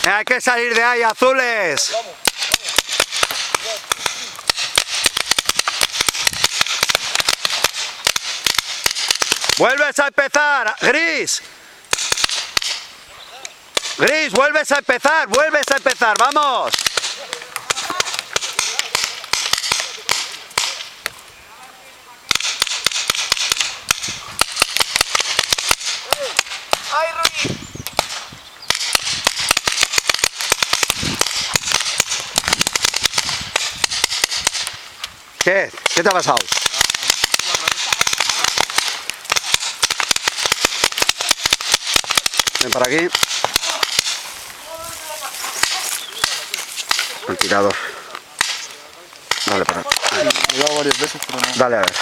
Hay que salir de ahí, azules. Vuelves a empezar, Gris. Gris, vuelves a empezar, vamos. ¡Ay, Rui! ¿Qué? ¿Qué te ha pasado? Ven para aquí. El tirador. Dale para aquí. Lo he dado varias veces, pero no. Dale a ver.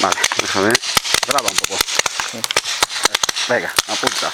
Vale, déjame. Graba un poco. Sí. Venga, apunta.